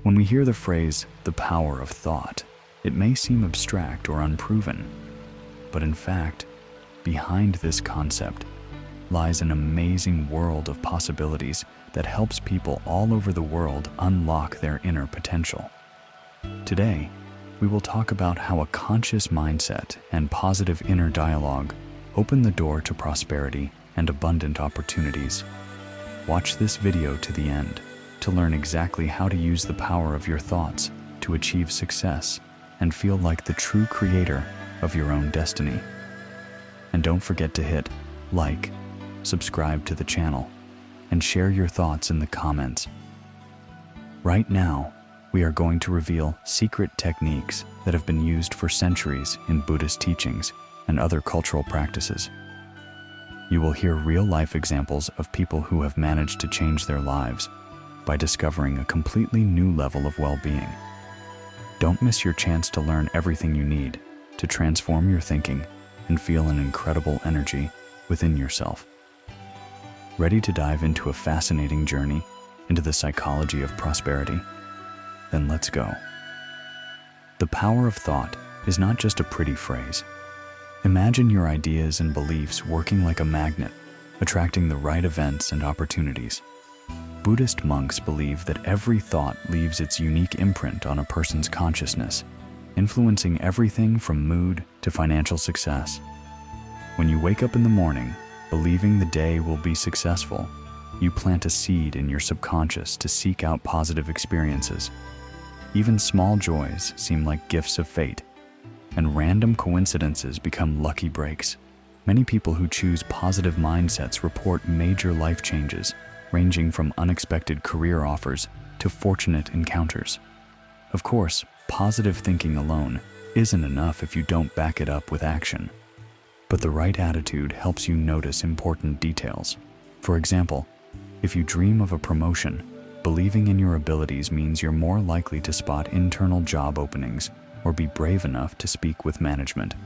When we hear the phrase, the power of thought, it may seem abstract or unproven. But in fact, behind this concept lies an amazing world of possibilities that helps people all over the world unlock their inner potential. Today, we will talk about how a conscious mindset and positive inner dialogue open the door to prosperity and abundant opportunities. Watch this video to the end to learn exactly how to use the power of your thoughts to achieve success and feel like the true creator of your own destiny. And don't forget to hit like, subscribe to the channel, and share your thoughts in the comments. Right now, we are going to reveal secret techniques that have been used for centuries in Buddhist teachings and other cultural practices. You will hear real-life examples of people who have managed to change their lives by discovering a completely new level of well-being. Don't miss your chance to learn everything you need to transform your thinking and feel an incredible energy within yourself. Ready to dive into a fascinating journey into the psychology of prosperity? Then let's go. The power of thought is not just a pretty phrase. Imagine your ideas and beliefs working like a magnet, attracting the right events and opportunities. Buddhist monks believe that every thought leaves its unique imprint on a person's consciousness, influencing everything from mood to financial success. When you wake up in the morning, believing the day will be successful, you plant a seed in your subconscious to seek out positive experiences. Even small joys seem like gifts of fate, and random coincidences become lucky breaks. Many people who choose positive mindsets report major life changes, ranging from unexpected career offers to fortunate encounters. Of course, positive thinking alone isn't enough if you don't back it up with action. But the right attitude helps you notice important details. For example, if you dream of a promotion, believing in your abilities means you're more likely to spot internal job openings or be brave enough to speak with management.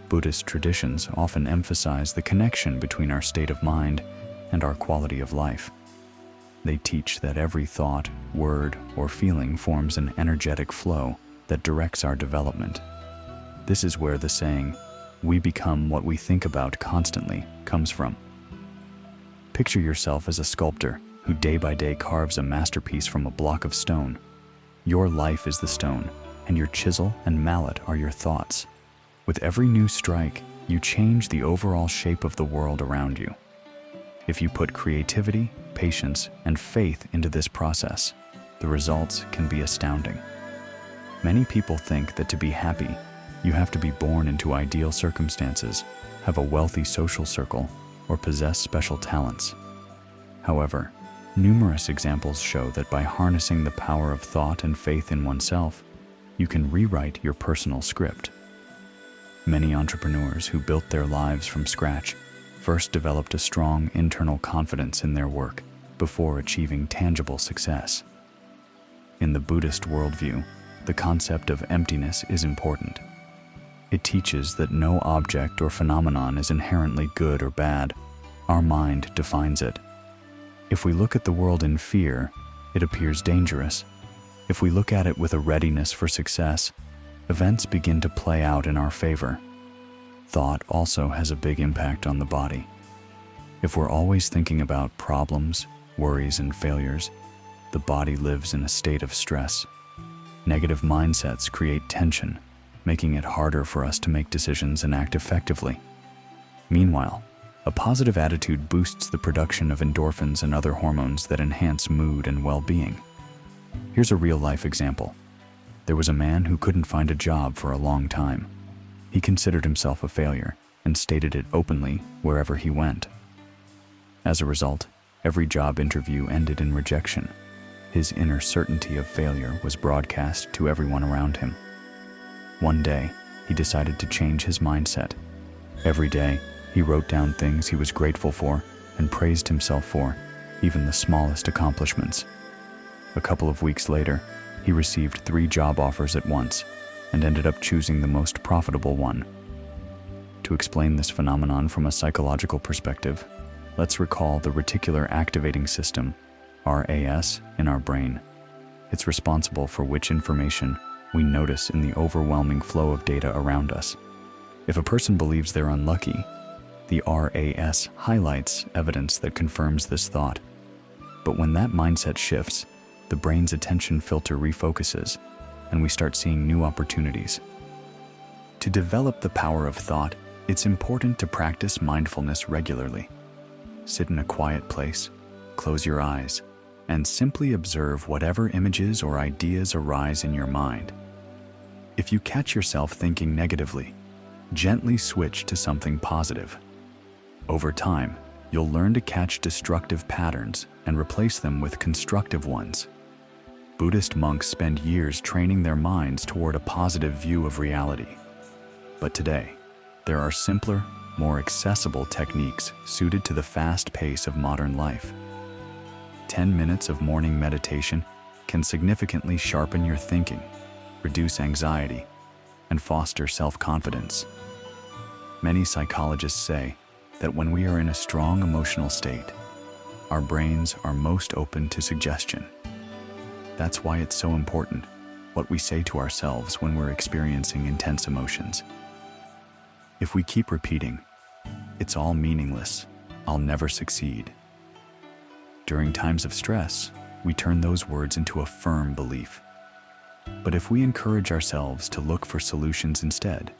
Buddhist traditions often emphasize the connection between our state of mind and our quality of life. They teach that every thought, word, or feeling forms an energetic flow that directs our development. This is where the saying, "We become what we think about constantly," comes from. Picture yourself as a sculptor who day by day carves a masterpiece from a block of stone. Your life is the stone, and your chisel and mallet are your thoughts. With every new strike, you change the overall shape of the world around you. If you put creativity, patience, and faith into this process, the results can be astounding. Many people think that to be happy, you have to be born into ideal circumstances, have a wealthy social circle, or possess special talents. However, numerous examples show that by harnessing the power of thought and faith in oneself, you can rewrite your personal script. Many entrepreneurs who built their lives from scratch first developed a strong internal confidence in their work before achieving tangible success. In the Buddhist worldview, the concept of emptiness is important. It teaches that no object or phenomenon is inherently good or bad. Our mind defines it. If we look at the world in fear, it appears dangerous. If we look at it with a readiness for success, events begin to play out in our favor. Thought also has a big impact on the body. If we're always thinking about problems, worries, and failures, the body lives in a state of stress. Negative mindsets create tension, making it harder for us to make decisions and act effectively. Meanwhile, a positive attitude boosts the production of endorphins and other hormones that enhance mood and well-being. Here's a real-life example. There was a man who couldn't find a job for a long time. He considered himself a failure and stated it openly wherever he went. As a result, every job interview ended in rejection. His inner certainty of failure was broadcast to everyone around him. One day, he decided to change his mindset. Every day, he wrote down things he was grateful for and praised himself for, even the smallest accomplishments. A couple of weeks later, he received 3 job offers at once and ended up choosing the most profitable one. To explain this phenomenon from a psychological perspective, let's recall the reticular activating system, RAS, in our brain. It's responsible for which information we notice in the overwhelming flow of data around us. If a person believes they're unlucky, the RAS highlights evidence that confirms this thought. But when that mindset shifts, the brain's attention filter refocuses, and we start seeing new opportunities. To develop the power of thought, it's important to practice mindfulness regularly. Sit in a quiet place, close your eyes, and simply observe whatever images or ideas arise in your mind. If you catch yourself thinking negatively, gently switch to something positive. Over time, you'll learn to catch destructive patterns and replace them with constructive ones. Buddhist monks spend years training their minds toward a positive view of reality. But today, there are simpler, more accessible techniques suited to the fast pace of modern life. 10 minutes of morning meditation can significantly sharpen your thinking, reduce anxiety, and foster self-confidence. Many psychologists say that when we are in a strong emotional state, our brains are most open to suggestion. That's why it's so important what we say to ourselves when we're experiencing intense emotions. If we keep repeating, "It's all meaningless, I'll never succeed," during times of stress, we turn those words into a firm belief. But if we encourage ourselves to look for solutions instead,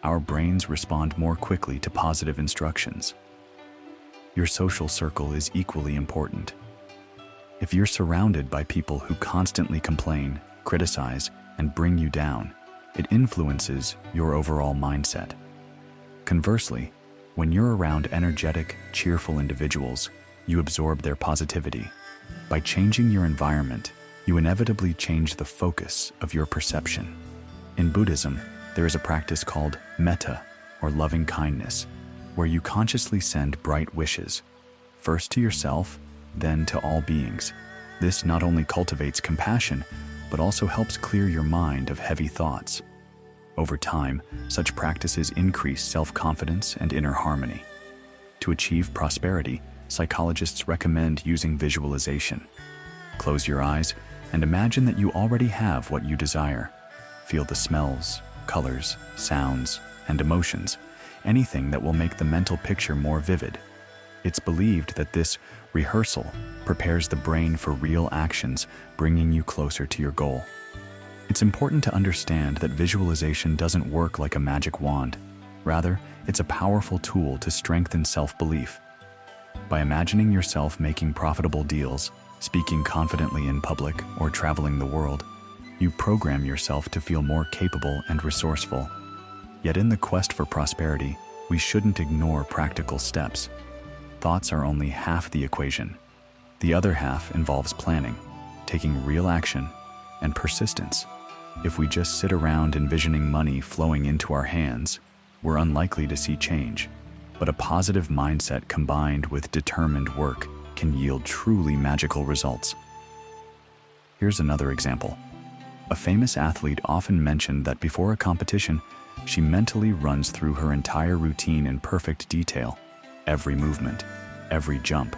our brains respond more quickly to positive instructions. Your social circle is equally important. If you're surrounded by people who constantly complain, criticize, and bring you down, it influences your overall mindset. Conversely, when you're around energetic, cheerful individuals, you absorb their positivity. By changing your environment, you inevitably change the focus of your perception. In Buddhism, there is a practice called metta, or loving kindness, where you consciously send bright wishes, first to yourself, then to all beings. This not only cultivates compassion, but also helps clear your mind of heavy thoughts. Over time, such practices increase self-confidence and inner harmony. To achieve prosperity, psychologists recommend using visualization. Close your eyes and imagine that you already have what you desire. Feel the smells, colors, sounds, and emotions, anything that will make the mental picture more vivid. It's believed that this rehearsal prepares the brain for real actions, bringing you closer to your goal. It's important to understand that visualization doesn't work like a magic wand. Rather, it's a powerful tool to strengthen self-belief. By imagining yourself making profitable deals, speaking confidently in public, or traveling the world, you program yourself to feel more capable and resourceful. Yet in the quest for prosperity, we shouldn't ignore practical steps. Thoughts are only half the equation. The other half involves planning, taking real action, and persistence. If we just sit around envisioning money flowing into our hands, we're unlikely to see change. But a positive mindset combined with determined work can yield truly magical results. Here's another example. A famous athlete often mentioned that before a competition, she mentally runs through her entire routine in perfect detail, every movement, every jump.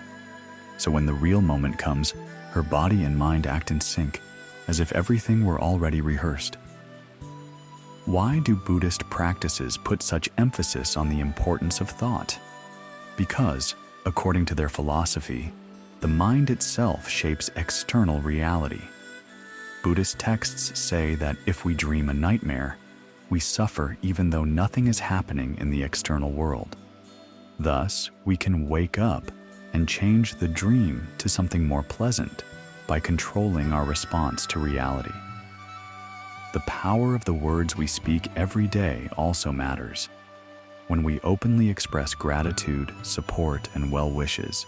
So when the real moment comes, her body and mind act in sync, as if everything were already rehearsed. Why do Buddhist practices put such emphasis on the importance of thought? Because, according to their philosophy, the mind itself shapes external reality. Buddhist texts say that if we dream a nightmare, we suffer even though nothing is happening in the external world. Thus, we can wake up and change the dream to something more pleasant by controlling our response to reality. The power of the words we speak every day also matters. When we openly express gratitude, support, and well wishes,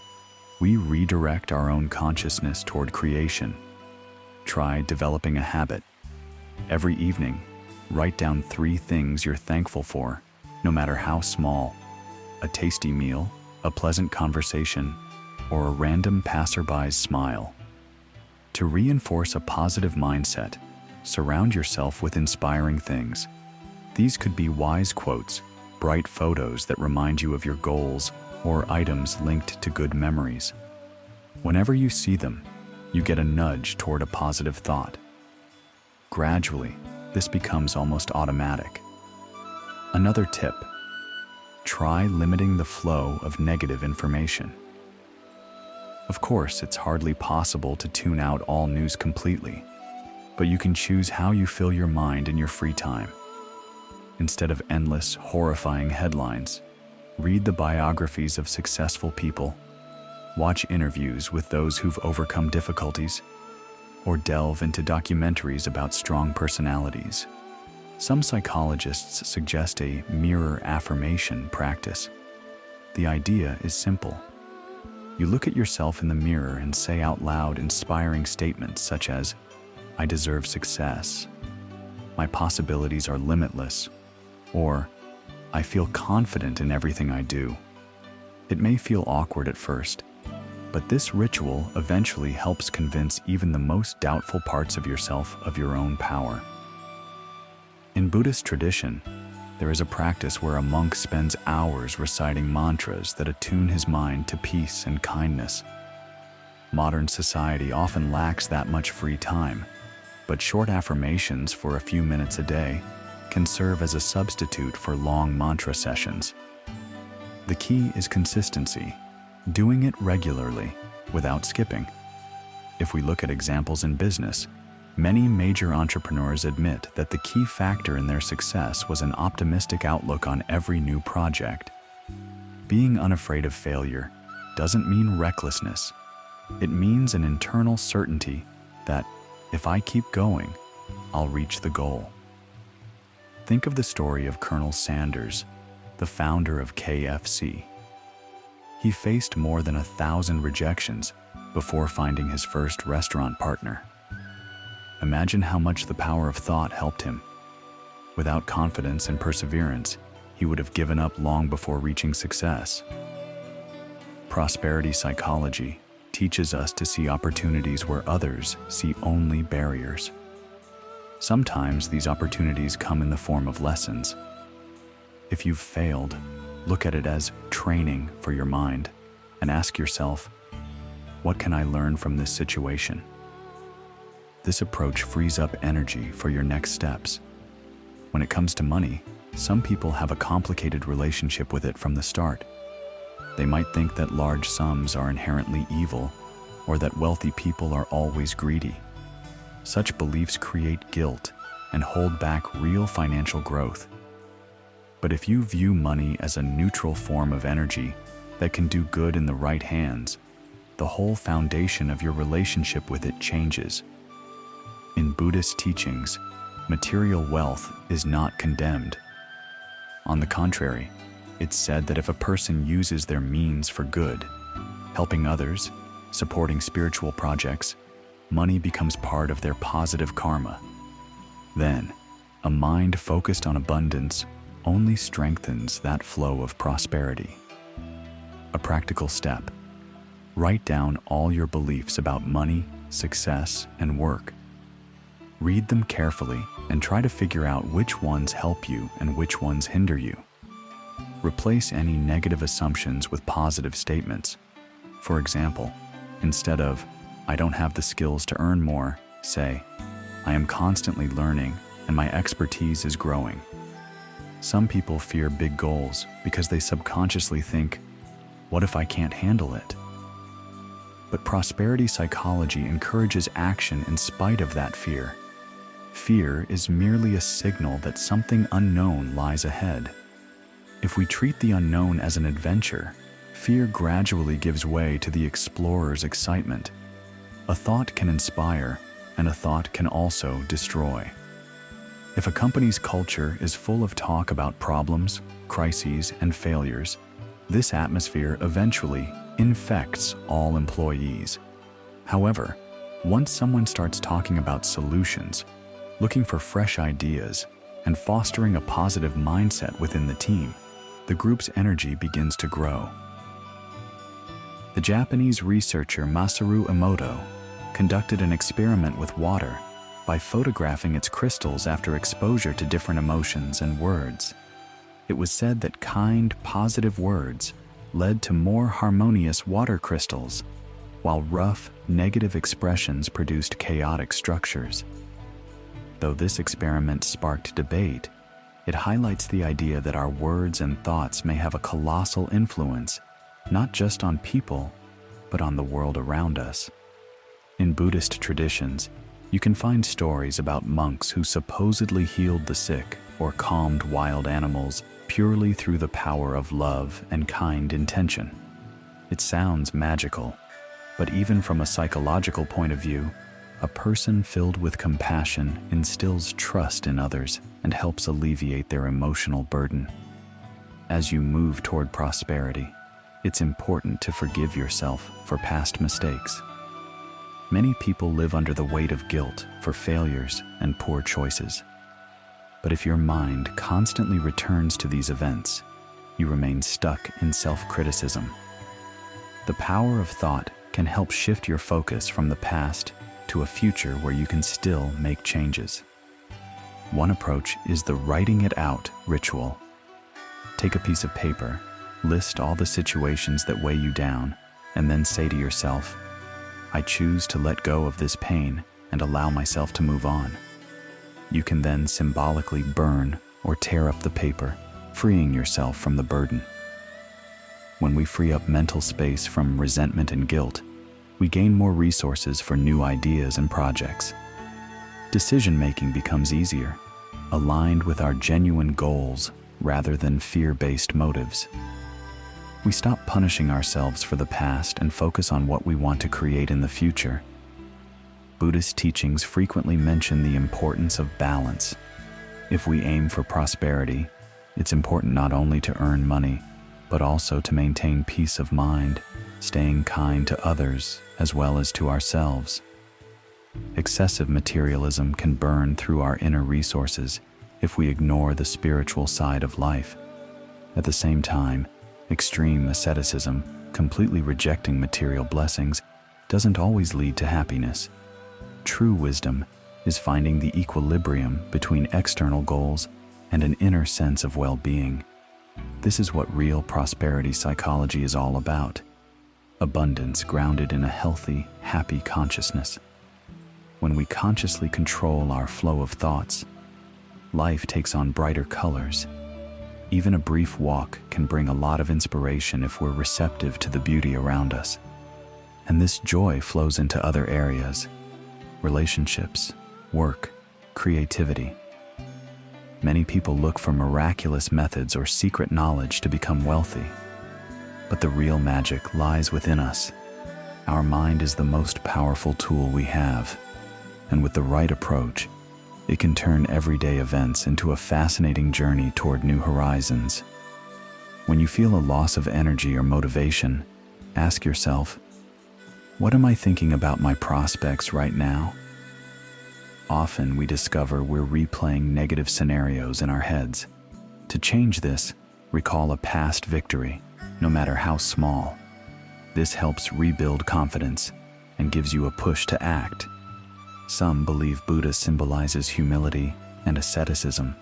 we redirect our own consciousness toward creation. Try developing a habit. Every evening, write down 3 things you're thankful for, no matter how small. A tasty meal, a pleasant conversation, or a random passerby's smile. To reinforce a positive mindset, surround yourself with inspiring things. These could be wise quotes, bright photos that remind you of your goals, or items linked to good memories. Whenever you see them, you get a nudge toward a positive thought. Gradually, this becomes almost automatic. Another tip: try limiting the flow of negative information. Of course, it's hardly possible to tune out all news completely, but you can choose how you fill your mind in your free time. Instead of endless, horrifying headlines, read the biographies of successful people, watch interviews with those who've overcome difficulties, or delve into documentaries about strong personalities. Some psychologists suggest a mirror affirmation practice. The idea is simple. You look at yourself in the mirror and say out loud inspiring statements such as, "I deserve success," "My possibilities are limitless," or "I feel confident in everything I do." It may feel awkward at first, but this ritual eventually helps convince even the most doubtful parts of yourself of your own power. In Buddhist tradition, there is a practice where a monk spends hours reciting mantras that attune his mind to peace and kindness. Modern society often lacks that much free time, but short affirmations for a few minutes a day can serve as a substitute for long mantra sessions. The key is consistency, doing it regularly without skipping. If we look at examples in business, many major entrepreneurs admit that the key factor in their success was an optimistic outlook on every new project. Being unafraid of failure doesn't mean recklessness. It means an internal certainty that, if I keep going, I'll reach the goal. Think of the story of Colonel Sanders, the founder of KFC. He faced more than 1,000 rejections before finding his first restaurant partner. Imagine how much the power of thought helped him. Without confidence and perseverance, he would have given up long before reaching success. Prosperity psychology teaches us to see opportunities where others see only barriers. Sometimes these opportunities come in the form of lessons. If you've failed, look at it as training for your mind and ask yourself, what can I learn from this situation? This approach frees up energy for your next steps. When it comes to money, some people have a complicated relationship with it from the start. They might think that large sums are inherently evil, or that wealthy people are always greedy. Such beliefs create guilt and hold back real financial growth. But if you view money as a neutral form of energy that can do good in the right hands, the whole foundation of your relationship with it changes. In Buddhist teachings, material wealth is not condemned. On the contrary, it's said that if a person uses their means for good, helping others, supporting spiritual projects, money becomes part of their positive karma. Then, a mind focused on abundance only strengthens that flow of prosperity. A practical step: write down all your beliefs about money, success, and work. Read them carefully and try to figure out which ones help you and which ones hinder you. Replace any negative assumptions with positive statements. For example, instead of, "I don't have the skills to earn more," say, "I am constantly learning and my expertise is growing." Some people fear big goals because they subconsciously think, "What if I can't handle it?" But prosperity psychology encourages action in spite of that fear. Fear is merely a signal that something unknown lies ahead. If we treat the unknown as an adventure, fear gradually gives way to the explorer's excitement. A thought can inspire, and a thought can also destroy. If a company's culture is full of talk about problems, crises, and failures, this atmosphere eventually infects all employees. However, once someone starts talking about solutions, looking for fresh ideas, and fostering a positive mindset within the team, the group's energy begins to grow. The Japanese researcher Masaru Emoto conducted an experiment with water by photographing its crystals after exposure to different emotions and words. It was said that kind, positive words led to more harmonious water crystals. while rough, negative expressions produced chaotic structures. Though this experiment sparked debate, it highlights the idea that our words and thoughts may have a colossal influence, not just on people, but on the world around us. In Buddhist traditions, you can find stories about monks who supposedly healed the sick or calmed wild animals purely through the power of love and kind intention. It sounds magical, but even from a psychological point of view, a person filled with compassion instills trust in others and helps alleviate their emotional burden. As you move toward prosperity, it's important to forgive yourself for past mistakes. Many people live under the weight of guilt for failures and poor choices. But if your mind constantly returns to these events, you remain stuck in self-criticism. The power of thought can help shift your focus from the past to a future where you can still make changes. One approach is the writing it out ritual. Take a piece of paper, list all the situations that weigh you down, and then say to yourself, "I choose to let go of this pain and allow myself to move on." You can then symbolically burn or tear up the paper, freeing yourself from the burden. When we free up mental space from resentment and guilt, we gain more resources for new ideas and projects. Decision-making becomes easier, aligned with our genuine goals rather than fear-based motives. We stop punishing ourselves for the past and focus on what we want to create in the future. Buddhist teachings frequently mention the importance of balance. If we aim for prosperity, it's important not only to earn money, but also to maintain peace of mind, staying kind to others as well as to ourselves. Excessive materialism can burn through our inner resources if we ignore the spiritual side of life. At the same time, extreme asceticism, completely rejecting material blessings, doesn't always lead to happiness. True wisdom is finding the equilibrium between external goals and an inner sense of well-being. This is what real prosperity psychology is all about. Abundance grounded in a healthy, happy consciousness. When we consciously control our flow of thoughts, life takes on brighter colors. Even a brief walk can bring a lot of inspiration if we're receptive to the beauty around us. And this joy flows into other areas: relationships, work, creativity. Many people look for miraculous methods or secret knowledge to become wealthy. But the real magic lies within us. Our mind is the most powerful tool we have, and with the right approach, it can turn everyday events into a fascinating journey toward new horizons. When you feel a loss of energy or motivation, ask yourself, "What am I thinking about my prospects right now?" Often we discover we're replaying negative scenarios in our heads. To change this, recall a past victory, no matter how small. This helps rebuild confidence and gives you a push to act. Some believe Buddha symbolizes humility and asceticism,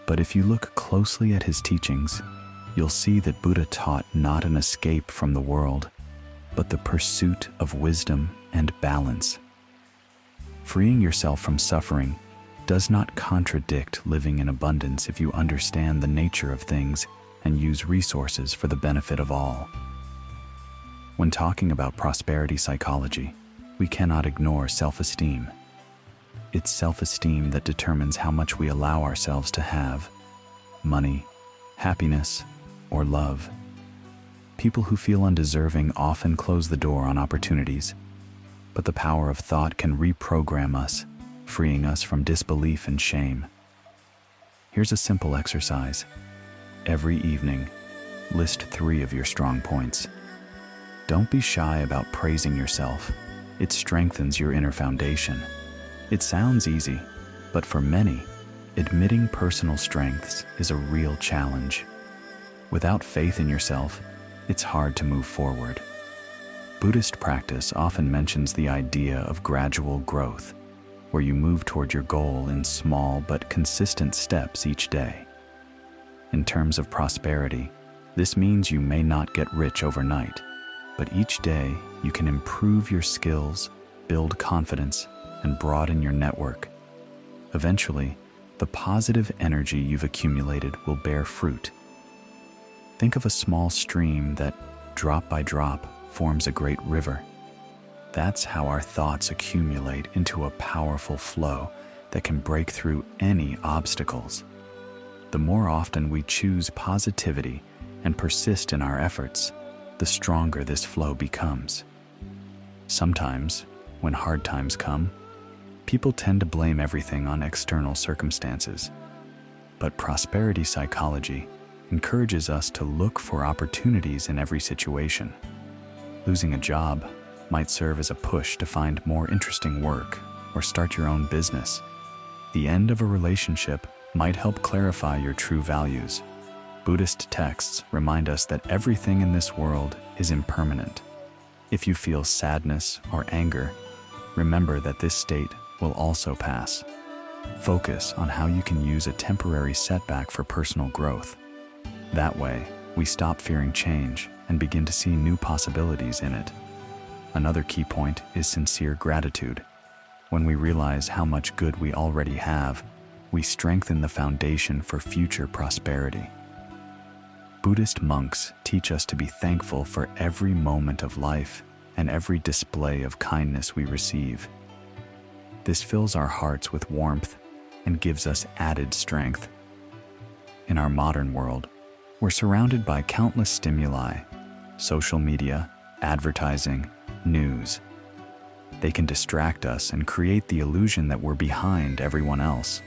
but if you look closely at his teachings, you'll see that Buddha taught not an escape from the world, but the pursuit of wisdom and balance. Freeing yourself from suffering does not contradict living in abundance if you understand the nature of things and use resources for the benefit of all. When talking about prosperity psychology, we cannot ignore self-esteem. It's self-esteem that determines how much we allow ourselves to have: money, happiness, or love. People who feel undeserving often close the door on opportunities, but the power of thought can reprogram us, freeing us from disbelief and shame. Here's a simple exercise. Every evening, list 3 of your strong points. Don't be shy about praising yourself. It strengthens your inner foundation. It sounds easy, but for many, admitting personal strengths is a real challenge. Without faith in yourself, it's hard to move forward. Buddhist practice often mentions the idea of gradual growth, where you move toward your goal in small but consistent steps each day. In terms of prosperity, this means you may not get rich overnight, But each day, you can improve your skills, build confidence, and broaden your network. Eventually, the positive energy you've accumulated will bear fruit. Think of a small stream that, drop by drop, forms a great river. That's how our thoughts accumulate into a powerful flow that can break through any obstacles. The more often we choose positivity and persist in our efforts, the stronger this flow becomes. Sometimes, when hard times come, people tend to blame everything on external circumstances. But prosperity psychology encourages us to look for opportunities in every situation. Losing a job might serve as a push to find more interesting work or start your own business. The end of a relationship might help clarify your true values. Buddhist texts remind us that everything in this world is impermanent. If you feel sadness or anger, remember that this state will also pass. Focus on how you can use a temporary setback for personal growth. That way, we stop fearing change and begin to see new possibilities in it. Another key point is sincere gratitude. When we realize how much good we already have, we strengthen the foundation for future prosperity. Buddhist monks teach us to be thankful for every moment of life and every display of kindness we receive. This fills our hearts with warmth and gives us added strength. In our modern world, we're surrounded by countless stimuli: social media, advertising, news. They can distract us and create the illusion that we're behind everyone else.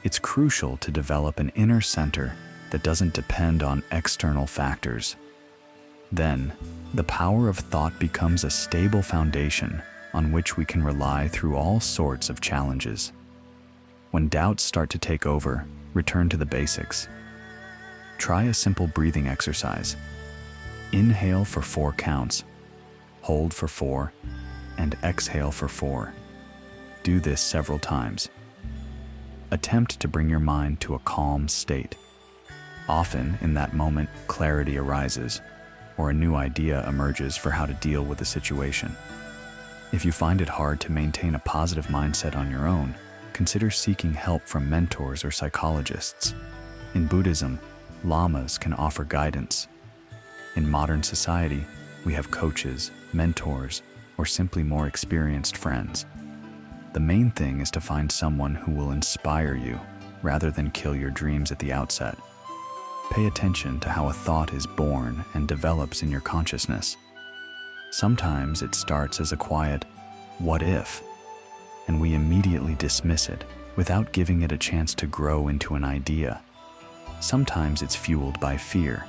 It's crucial to develop an inner center that doesn't depend on external factors. Then, the power of thought becomes a stable foundation on which we can rely through all sorts of challenges. When doubts start to take over, return to the basics. Try a simple breathing exercise. Inhale for 4 counts, hold for 4, and exhale for 4. Do this several times. Attempt to bring your mind to a calm state. Often, in that moment, clarity arises, or a new idea emerges for how to deal with the situation. If you find it hard to maintain a positive mindset on your own, consider seeking help from mentors or psychologists. In Buddhism, lamas can offer guidance. In modern society, we have coaches, mentors, or simply more experienced friends. The main thing is to find someone who will inspire you rather than kill your dreams at the outset. Pay attention to how a thought is born and develops in your consciousness. Sometimes it starts as a quiet, "what if?" and we immediately dismiss it without giving it a chance to grow into an idea. Sometimes it's fueled by fear.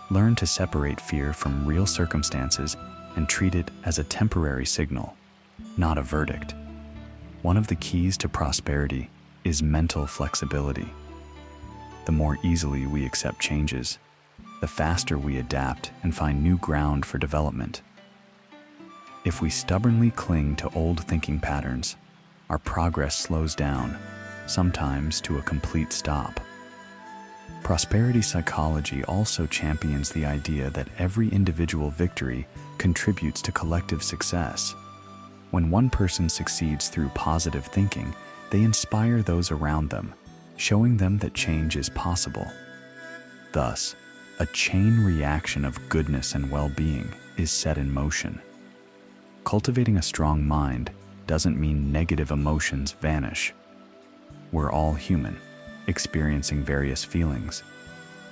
Learn to separate fear from real circumstances and treat it as a temporary signal, not a verdict. One of the keys to prosperity is mental flexibility. The more easily we accept changes, the faster we adapt and find new ground for development. If we stubbornly cling to old thinking patterns, our progress slows down, sometimes to a complete stop. Prosperity psychology also champions the idea that every individual victory contributes to collective success. When one person succeeds through positive thinking, they inspire those around them, showing them that change is possible. Thus, a chain reaction of goodness and well-being is set in motion. Cultivating a strong mind doesn't mean negative emotions vanish. We're all human, experiencing various feelings,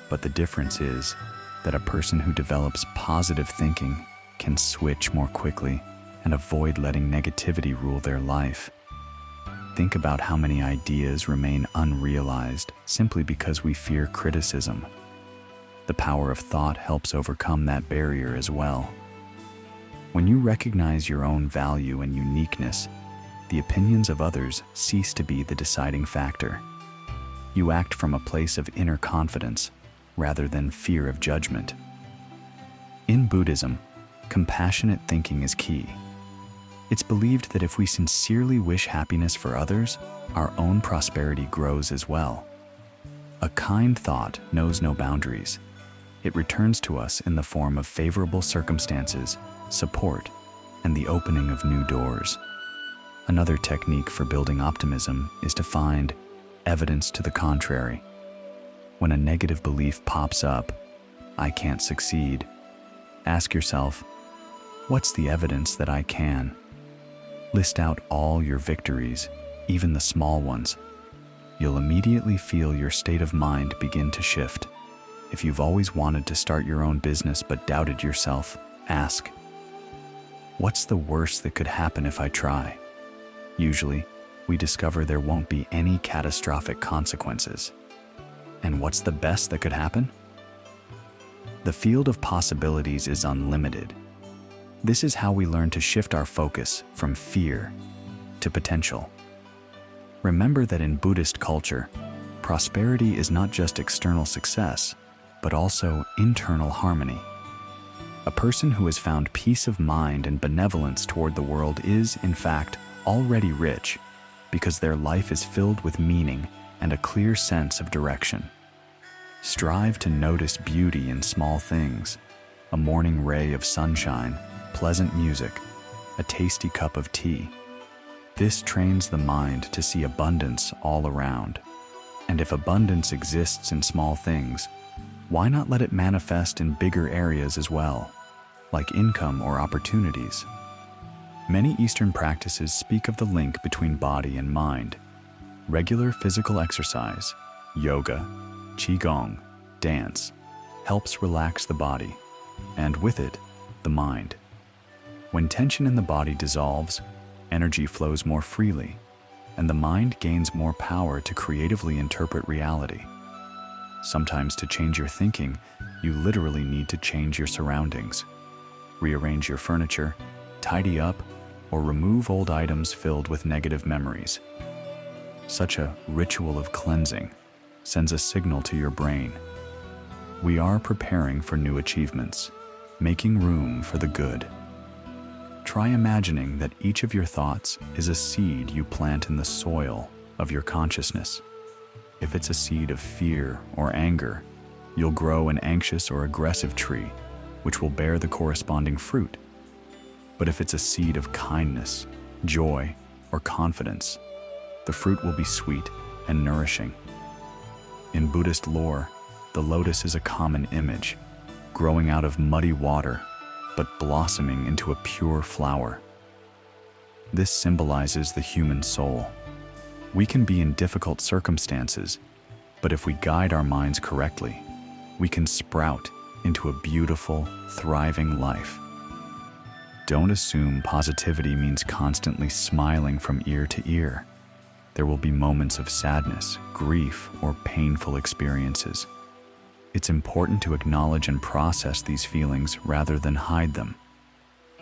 but the difference is that a person who develops positive thinking can switch more quickly and avoid letting negativity rule their life. Think about how many ideas remain unrealized simply because we fear criticism. The power of thought helps overcome that barrier as well. When you recognize your own value and uniqueness, the opinions of others cease to be the deciding factor. You act from a place of inner confidence rather than fear of judgment. In Buddhism, compassionate thinking is key. It's believed that if we sincerely wish happiness for others, our own prosperity grows as well. A kind thought knows no boundaries. It returns to us in the form of favorable circumstances, support, and the opening of new doors. Another technique for building optimism is to find evidence to the contrary. When a negative belief pops up, "I can't succeed," ask yourself, "What's the evidence that I can?" List out all your victories, even the small ones. You'll immediately feel your state of mind begin to shift. If you've always wanted to start your own business but doubted yourself, ask, "What's the worst that could happen if I try?" Usually, we discover there won't be any catastrophic consequences. And what's the best that could happen? The field of possibilities is unlimited. This is how we learn to shift our focus from fear to potential. Remember that in Buddhist culture, prosperity is not just external success, but also internal harmony. A person who has found peace of mind and benevolence toward the world is, in fact, already rich because their life is filled with meaning and a clear sense of direction. Strive to notice beauty in small things: a morning ray of sunshine, pleasant music, a tasty cup of tea. This trains the mind to see abundance all around. And if abundance exists in small things, why not let it manifest in bigger areas as well, like income or opportunities? Many Eastern practices speak of the link between body and mind. Regular physical exercise, yoga, qigong, dance, helps relax the body, and with it, the mind. When tension in the body dissolves, energy flows more freely, and the mind gains more power to creatively interpret reality. Sometimes to change your thinking, you literally need to change your surroundings. Rearrange your furniture, tidy up, or remove old items filled with negative memories. Such a ritual of cleansing sends a signal to your brain. We are preparing for new achievements, making room for the good. Try imagining that each of your thoughts is a seed you plant in the soil of your consciousness. If it's a seed of fear or anger, you'll grow an anxious or aggressive tree, which will bear the corresponding fruit. But if it's a seed of kindness, joy, or confidence, the fruit will be sweet and nourishing. In Buddhist lore, the lotus is a common image, growing out of muddy water, but blossoming into a pure flower. This symbolizes the human soul. We can be in difficult circumstances, but if we guide our minds correctly, we can sprout into a beautiful, thriving life. Don't assume positivity means constantly smiling from ear to ear. There will be moments of sadness, grief, or painful experiences. It's important to acknowledge and process these feelings rather than hide them.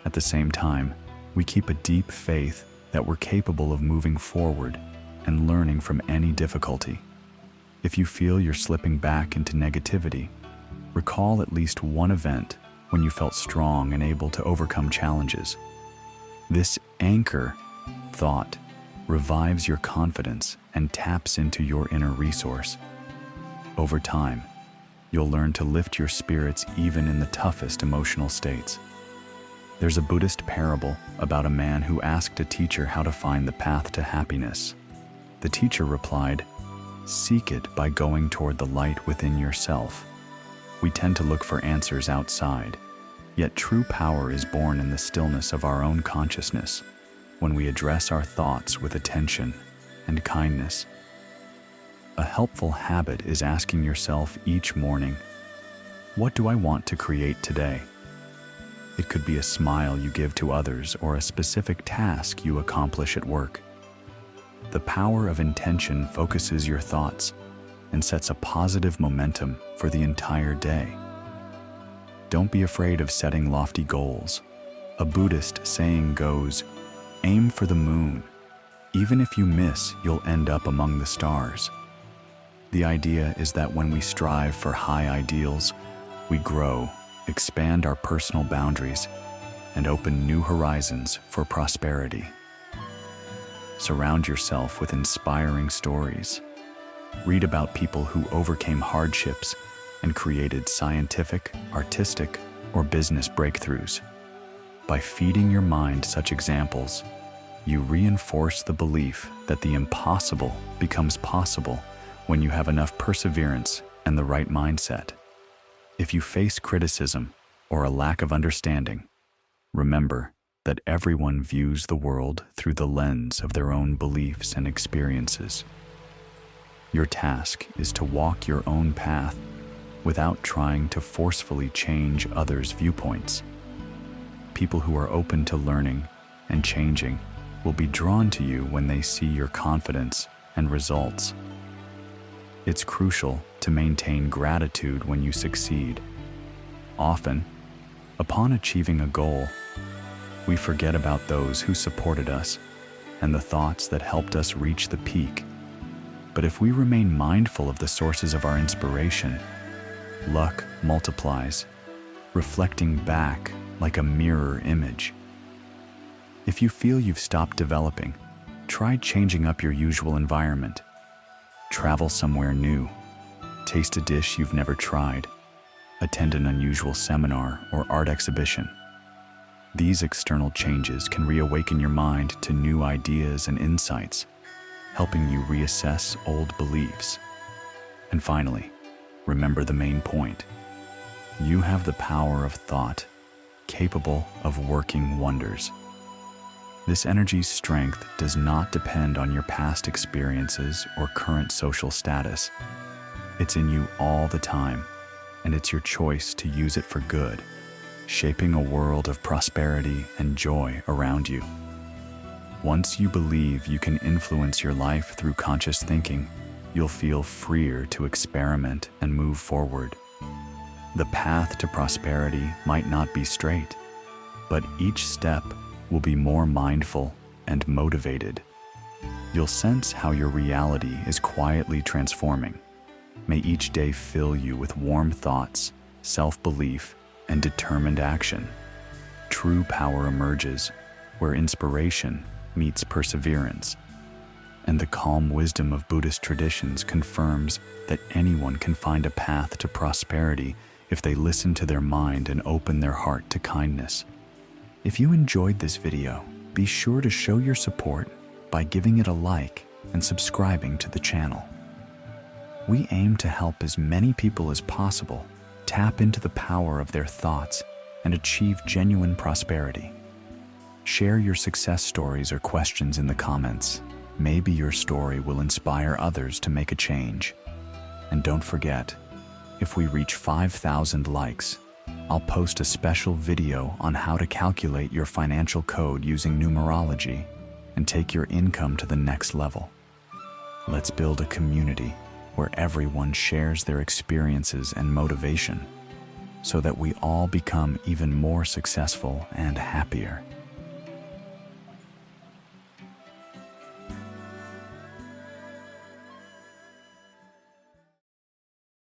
At the same time, we keep a deep faith that we're capable of moving forward and learning from any difficulty. If you feel you're slipping back into negativity, recall at least one event when you felt strong and able to overcome challenges. This anchor thought revives your confidence and taps into your inner resource. Over time, you'll learn to lift your spirits even in the toughest emotional states. There's a Buddhist parable about a man who asked a teacher how to find the path to happiness. The teacher replied, "Seek it by going toward the light within yourself." We tend to look for answers outside, yet true power is born in the stillness of our own consciousness, when we address our thoughts with attention and kindness. A helpful habit is asking yourself each morning, "What do I want to create today?" It could be a smile you give to others or a specific task you accomplish at work. The power of intention focuses your thoughts and sets a positive momentum for the entire day. Don't be afraid of setting lofty goals. A Buddhist saying goes, "Aim for the moon. Even if you miss, you'll end up among the stars." The idea is that when we strive for high ideals, we grow, expand our personal boundaries, and open new horizons for prosperity. Surround yourself with inspiring stories. Read about people who overcame hardships and created scientific, artistic, or business breakthroughs. By feeding your mind such examples, you reinforce the belief that the impossible becomes possible when you have enough perseverance and the right mindset. If you face criticism or a lack of understanding, remember that everyone views the world through the lens of their own beliefs and experiences. Your task is to walk your own path without trying to forcefully change others' viewpoints. People who are open to learning and changing will be drawn to you when they see your confidence and results. It's crucial to maintain gratitude when you succeed. Often, upon achieving a goal, we forget about those who supported us and the thoughts that helped us reach the peak. But if we remain mindful of the sources of our inspiration, luck multiplies, reflecting back like a mirror image. If you feel you've stopped developing, try changing up your usual environment. Travel somewhere new, taste a dish you've never tried, attend an unusual seminar or art exhibition. These external changes can reawaken your mind to new ideas and insights, helping you reassess old beliefs. And finally, remember the main point. You have the power of thought, capable of working wonders. This energy's strength does not depend on your past experiences or current social status. It's in you all the time, and it's your choice to use it for good, shaping a world of prosperity and joy around you. Once you believe you can influence your life through conscious thinking, you'll feel freer to experiment and move forward. The path to prosperity might not be straight, but each step will be more mindful and motivated. You'll sense how your reality is quietly transforming. May each day fill you with warm thoughts, self-belief, and determined action. True power emerges where inspiration meets perseverance, and the calm wisdom of Buddhist traditions confirms that anyone can find a path to prosperity if they listen to their mind and open their heart to kindness. If you enjoyed this video, be sure to show your support by giving it a like and subscribing to the channel. We aim to help as many people as possible tap into the power of their thoughts and achieve genuine prosperity. Share your success stories or questions in the comments. Maybe your story will inspire others to make a change. And don't forget, if we reach 5,000 likes, I'll post a special video on how to calculate your financial code using numerology and take your income to the next level. Let's build a community where everyone shares their experiences and motivation so that we all become even more successful and happier.